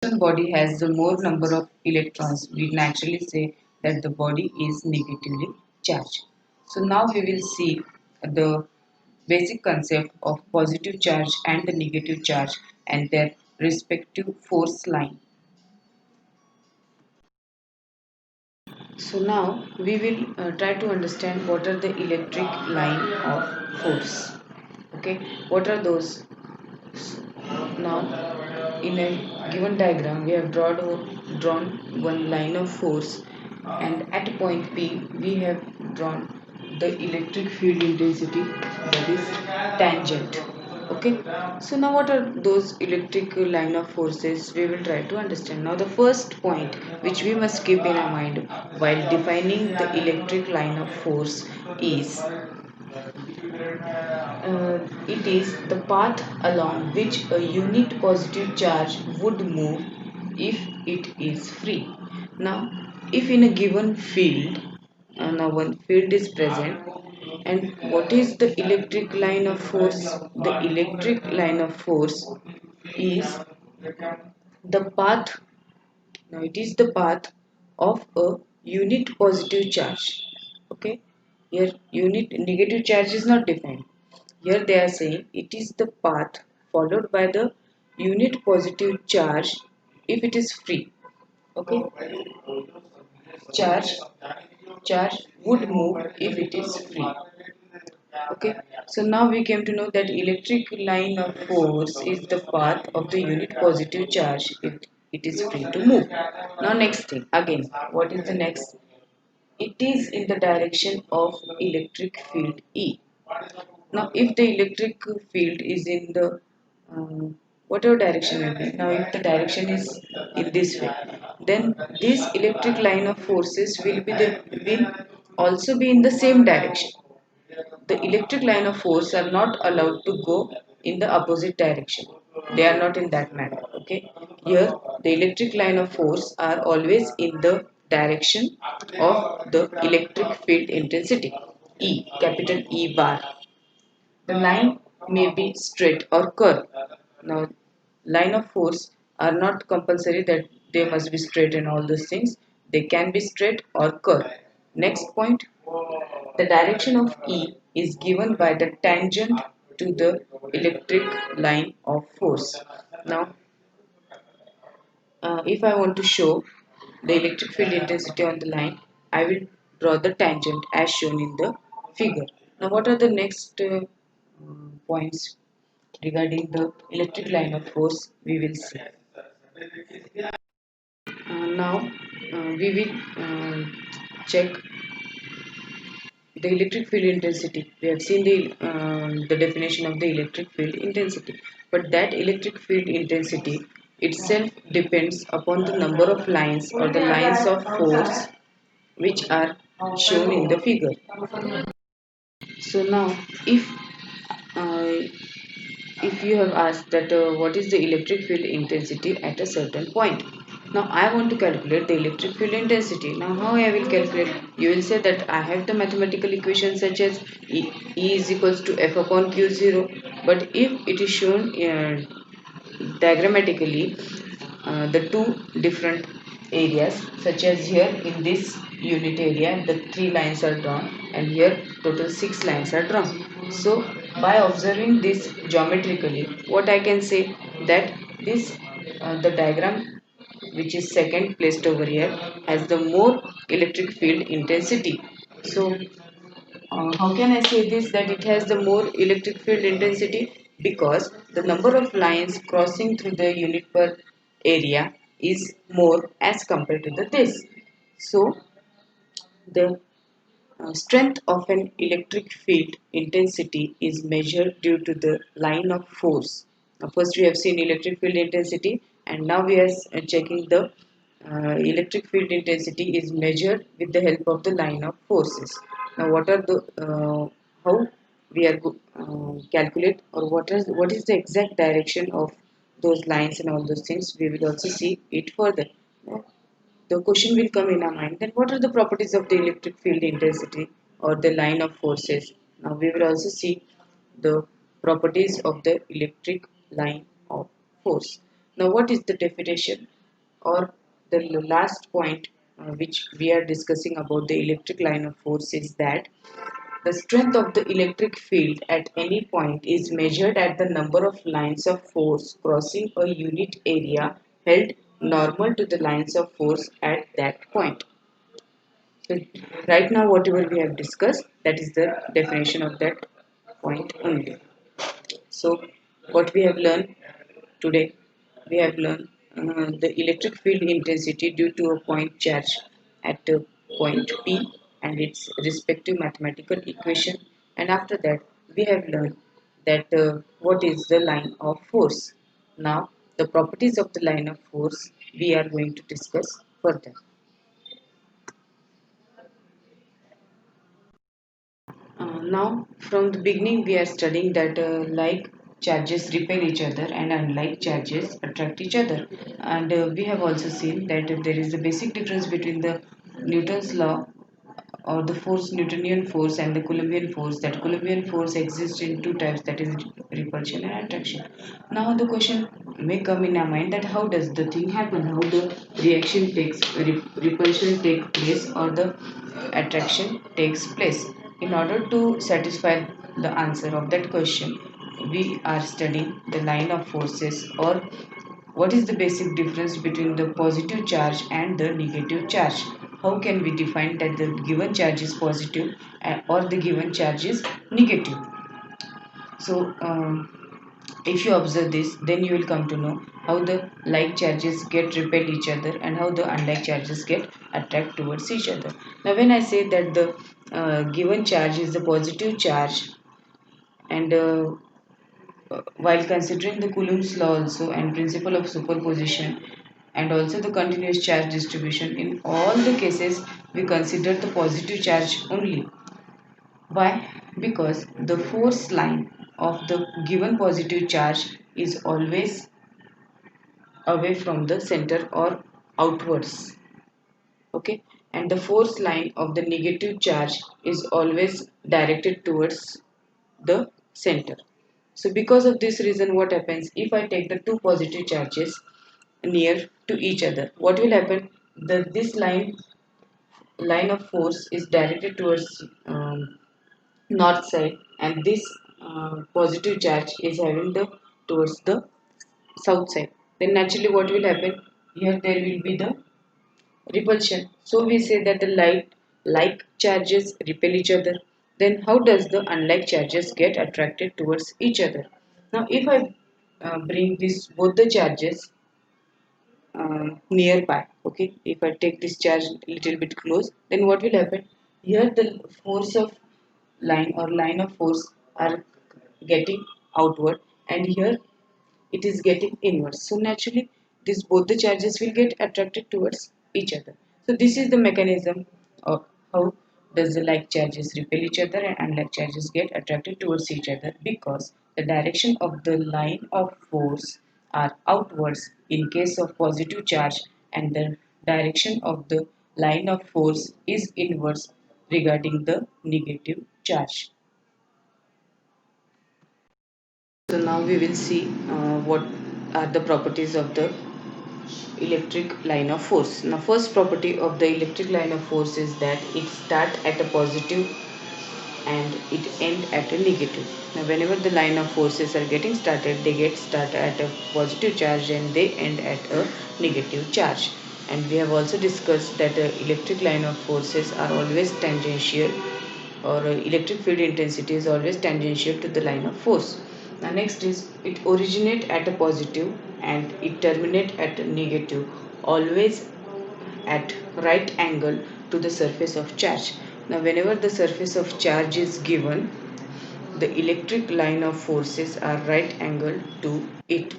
body has the more number of electrons, we naturally say that the body is negatively charged. So now we will see the basic concept of positive charge and the negative charge and their respective force line. So now we will try to understand what are the electric line of force. Okay, what are those? Now, in a given diagram, we have drawn one line of force, and at point P, we have drawn the electric field intensity, that is tangent. Okay, so now what are those electric line of forces? We will try to understand. Now, the first point which we must keep in our mind while defining the electric line of force is it is the path along which a unit positive charge would move if it is free. Now, if in a given field, now one field is present, and what is the electric line of force? The electric line of force is the path. Now, it is the path of a unit positive charge. Okay, here unit negative charge is not defined. Here they are saying it is the path followed by the unit positive charge if it is free. Okay, charge charge would move if it is free. Okay, so now we came to know that electric line of force is the path of the unit positive charge if it is free to move. Now next thing again, what is the next? It is in the direction of electric field E. Now, if the electric field is in the whatever direction will be, now if the direction is in this way, then this electric line of forces will also be in the same direction. The electric line of force are not allowed to go in the opposite direction. They are not in that manner. Okay. Here, the electric line of force are always in the direction of the electric field intensity. E, capital E bar. The line may be straight or curved. Now, line of force are not compulsory that they must be straight and all those things. They can be straight or curved. Next point, the direction of E is given by the tangent to the electric line of force. Now, if I want to show the electric field intensity on the line, I will draw the tangent as shown in the figure. Now, what are the next points regarding the electric line of force? We will see. Now, we will check the electric field intensity. We have seen the definition of the electric field intensity, but that electric field intensity itself depends upon the number of lines or the lines of force which are shown in the figure. So now, uh, if you have asked that what is the electric field intensity at a certain point. Now I want to calculate the electric field intensity. Now how I will calculate? You will say that I have the mathematical equation such as E is equals to F upon Q0. But if it is shown diagrammatically, the two different areas such as here in this unit area the three lines are drawn and here total six lines are drawn. So by observing this geometrically, what I can say that this the diagram which is second placed over here has the more electric field intensity. So how can I say this that it has the more electric field intensity? Because the number of lines crossing through the unit per area is more as compared to the this. So the strength of an electric field intensity is measured due to the line of force. Now, first we have seen electric field intensity and now we are checking the electric field intensity is measured with the help of the line of forces. Now what are the how we are calculate or what is the exact direction of those lines and all those things, we will also see it further. The question will come in our mind then what are the properties of the electric field intensity or the line of forces. Now we will also see the properties of the electric line of force. Now, what is the definition or the last point which we are discussing about the electric line of force is that the strength of the electric field at any point is measured at the number of lines of force crossing a unit area held normal to the lines of force at that point. So right now whatever we have discussed, that is the definition of that point only. So what we have learned today, we have learned the electric field intensity due to a point charge at point P and its respective mathematical equation. And after that, we have learned that what is the line of force. Now, the properties of the line of force we are going to discuss further. Now, from the beginning, we are studying that like charges repel each other and unlike charges attract each other. And we have also seen that there is a basic difference between the Newton's law or the force Newtonian force and the Coulombian force. That Coulombian force exists in two types, that is repulsion and attraction. Now the question may come in our mind that how does the thing happen, how the reaction takes repulsion takes place or the attraction takes place. In order to satisfy the answer of that question, we are studying the line of forces or what is the basic difference between the positive charge and the negative charge? How can we define that the given charge is positive or the given charge is negative? So, if you observe this, then you will come to know how the like charges get repel each other and how the unlike charges get attract towards each other. Now, when I say that the given charge is the positive charge and while considering the Coulomb's law also and principle of superposition and also the continuous charge distribution, in all the cases we consider the positive charge only. Why? Because the force line of the given positive charge is always away from the center or outwards. Okay, and the force line of the negative charge is always directed towards the center. So because of this reason, what happens if I take the two positive charges near to each other, what will happen? This line of force is directed towards north side and this positive charge is having the towards the south side. Then naturally what will happen? Here there will be the repulsion. So we say that the like charges repel each other. Then how does the unlike charges get attracted towards each other? Now if I bring this both the charges nearby, okay, if I take this charge little bit close, then what will happen? Here the force of line of force are getting outward and here it is getting inwards. So naturally, this both the charges will get attracted towards each other. So this is the mechanism of how does the like charges repel each other and unlike charges get attracted towards each other because the direction of the line of force are outwards in case of positive charge and the direction of the line of force is inwards regarding the negative charge. So now we will see what are the properties of the electric line of force. Now first property of the electric line of force is that it start at a positive and it end at a negative. Now whenever the line of forces are getting started, they get started at a positive charge and they end at a negative charge. And we have also discussed that electric line of forces are always tangential or electric field intensity is always tangential to the line of force. Now next is it originate at a positive and it terminate at a negative, always at right angle to the surface of charge. Now whenever the surface of charge is given, the electric line of forces are right angle to it.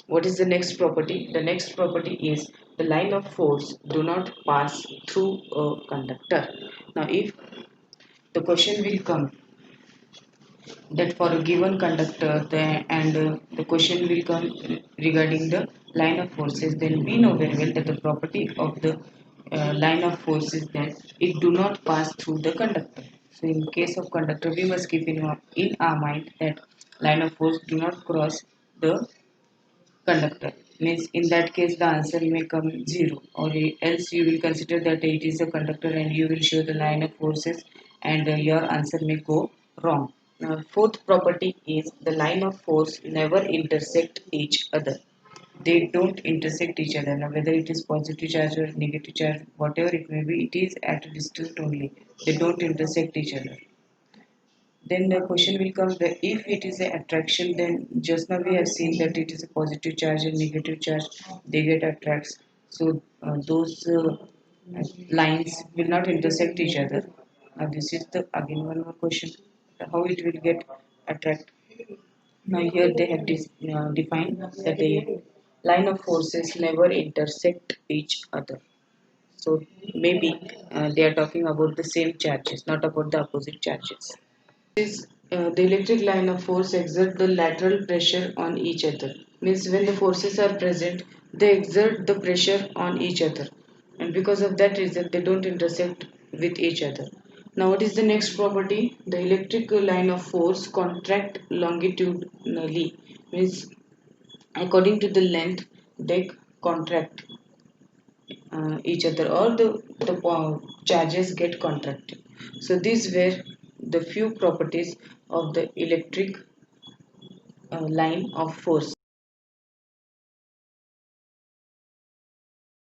What is the next property? The next property is the line of force do not pass through a conductor. Now if the question will come that for a given conductor and the question will come regarding the line of forces, then we know very well that the property of the line of force is that it do not pass through the conductor. So in case of conductor we must keep in our mind that line of force do not cross the conductor. means in that case the answer may come 0, or else you will consider that it is a conductor and you will show the line of forces, and your answer may go wrong. Now, fourth property is the line of force never intersect each other. They don't intersect each other. Now whether it is positive charge or negative charge, whatever it may be, it is at a distance only. They don't intersect each other. Then the question will come that if it is an attraction, then just now we have seen that it is a positive charge and negative charge, they get attracts. So those lines will not intersect each other. Now this is the again one more question: how it will get attract. Now here they have defined that the line of forces never intersect each other. So maybe they are talking about the same charges, not about the opposite charges. Is the electric line of force exert the lateral pressure on each other. Means when the forces are present, they exert the pressure on each other, and because of that reason, they don't intersect with each other. Now, what is the next property? The electric line of force contract longitudinally. Means according to the length, they contract each other, or the charges get contracted. So these were the few properties of the electric line of force.